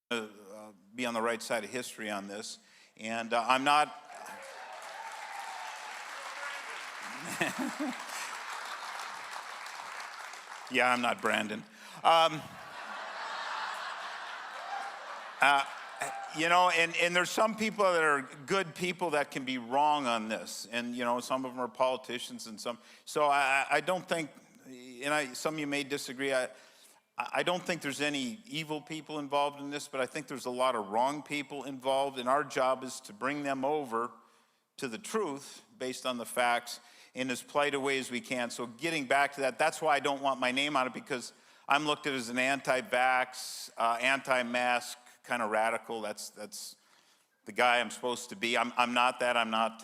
be on the right side of history on this. And I'm not. Yeah, I'm not Brandon. And there's some people that are good people that can be wrong on this. And, some of them are politicians and some. So I don't think, some of you may disagree, I don't think there's any evil people involved in this, but I think there's a lot of wrong people involved, and our job is to bring them over to the truth based on the facts in as polite a way as we can. So getting back to that, that's why I don't want my name on it, because I'm looked at as an anti-vax, anti-mask kind of radical. That's the guy I'm supposed to be. I'm not that. I'm not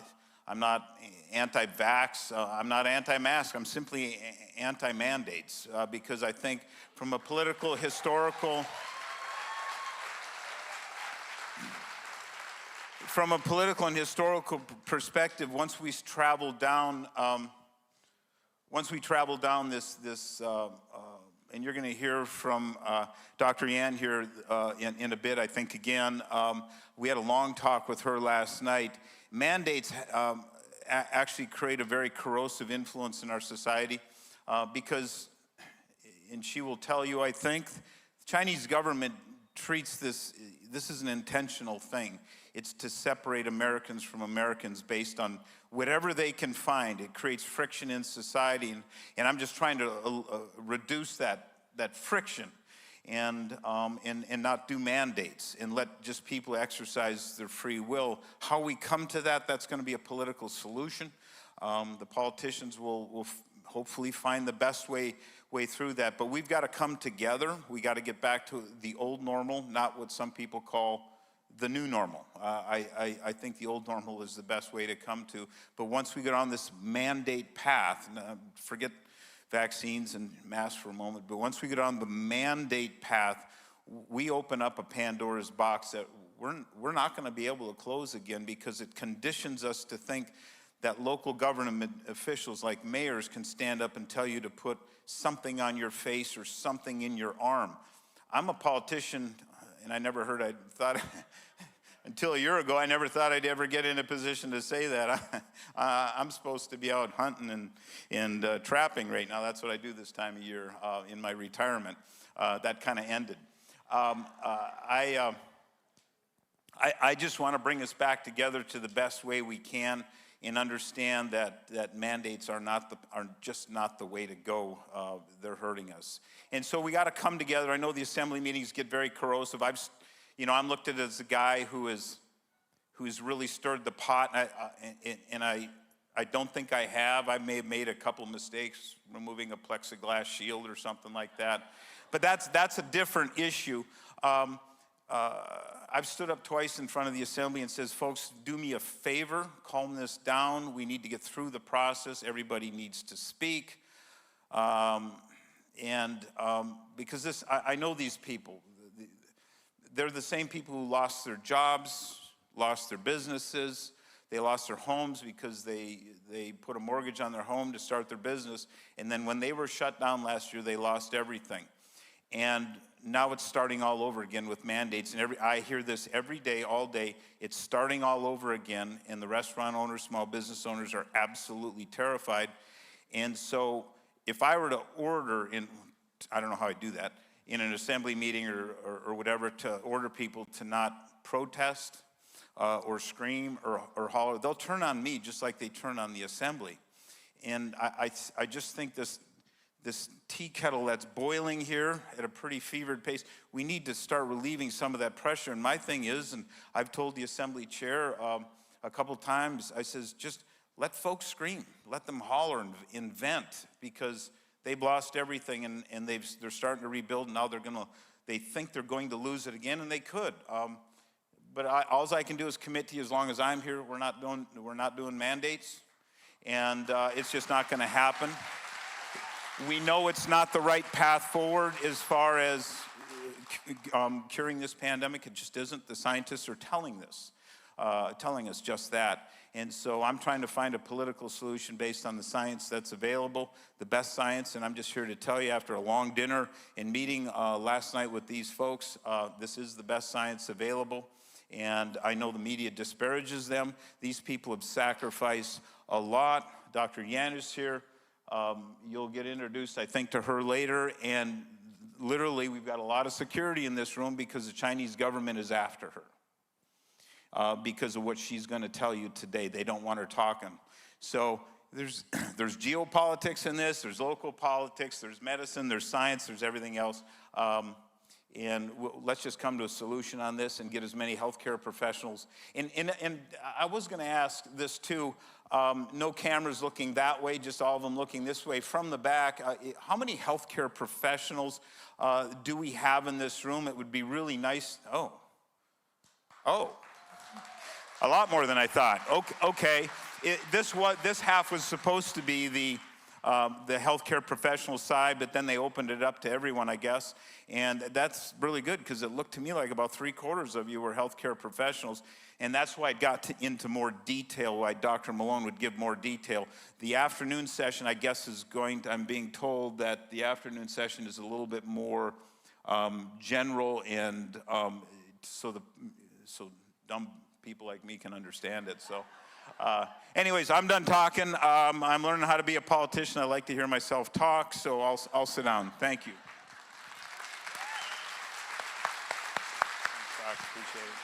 anti-vax. I'm not anti-mask. I'm simply anti-mandates because I think from a political, historical, perspective, once we travel down this, and you're going to hear from Dr. Yan here in a bit, I think, again. We had a long talk with her last night. Mandates actually create a very corrosive influence in our society because, and she will tell you, I think, the Chinese government treats this is an intentional thing. It's to separate Americans from Americans based on whatever they can find. It creates friction in society, and I'm just trying to reduce that friction and not do mandates and let just people exercise their free will. How we come to that's going to be a political solution. The politicians will hopefully find the best way through that, but we've got to come together. We got to get back to the old normal, not what some people call the new normal. I think the old normal is the best way to come to, but once we get on this mandate path, forget vaccines and masks for a moment, but once we get on the mandate path, we open up a Pandora's box that we're not going to be able to close again, because it conditions us to think that local government officials like mayors can stand up and tell you to put something on your face or something in your arm. I'm a politician, and I thought until a year ago, I never thought I'd ever get in a position to say that. I'm supposed to be out hunting and trapping right now. That's what I do this time of year in my retirement. That kind of ended. I just want to bring us back together to the best way we can and understand that mandates are just not the way to go. They're hurting us. And so we got to come together. I know the assembly meetings get very corrosive. I'm looked at as a guy who's really stirred the pot, and I don't think I have. I may have made a couple mistakes removing a plexiglass shield or something like that. But that's a different issue. I've stood up twice in front of the assembly and says, folks, do me a favor, calm this down. We need to get through the process. Everybody needs to speak. Because I know these people. They're the same people who lost their jobs, lost their businesses. They lost their homes because they put a mortgage on their home to start their business. And then when they were shut down last year, they lost everything. And now it's starting all over again with mandates. And I hear this every day, all day. It's starting all over again. And the restaurant owners, small business owners are absolutely terrified. And so if I were to order I don't know how I do that, in an assembly meeting or whatever, to order people to not protest or scream or holler, they'll turn on me just like they turn on the assembly. And I just think this tea kettle that's boiling here at a pretty fevered pace, we need to start relieving some of that pressure. And my thing is, and I've told the assembly chair a couple times, I says, just let folks scream, let them holler and vent, because they've lost everything, and they're starting to rebuild, and now they think they're going to lose it again, and they could. But all I can do is commit to you, as long as I'm here, we're not doing mandates, and it's just not going to happen. We know it's not the right path forward as far as curing this pandemic. It just isn't. The scientists are telling us just that. And so I'm trying to find a political solution based on the science that's available, the best science. And I'm just here to tell you, after a long dinner and meeting last night with these folks, this is the best science available. And I know the media disparages them. These people have sacrificed a lot. Dr. Yan is here. You'll get introduced, I think, to her later. And literally, we've got a lot of security in this room because the Chinese government is after her. Because of what she's going to tell you today. They don't want her talking. So there's geopolitics in this, there's local politics, there's medicine, there's science, there's everything else. And let's just come to a solution on this and get as many healthcare professionals. And I was going to ask this too, no cameras looking that way, just all of them looking this way. From the back, how many healthcare professionals do we have in this room? It would be really nice. Oh. A lot more than I thought. Okay. This half was supposed to be the healthcare professional side, but then they opened it up to everyone, I guess. And that's really good because it looked to me like about 3/4 of you were healthcare professionals. And that's why I got into more detail, why Dr. Malone would give more detail. The afternoon session, I guess, I'm being told that the afternoon session is a little bit more general and so dumb people like me can understand it. So anyways, I'm done talking. I'm learning how to be a politician. I like to hear myself talk, so I'll sit down. Thank you. Thanks, Doc. Appreciate it.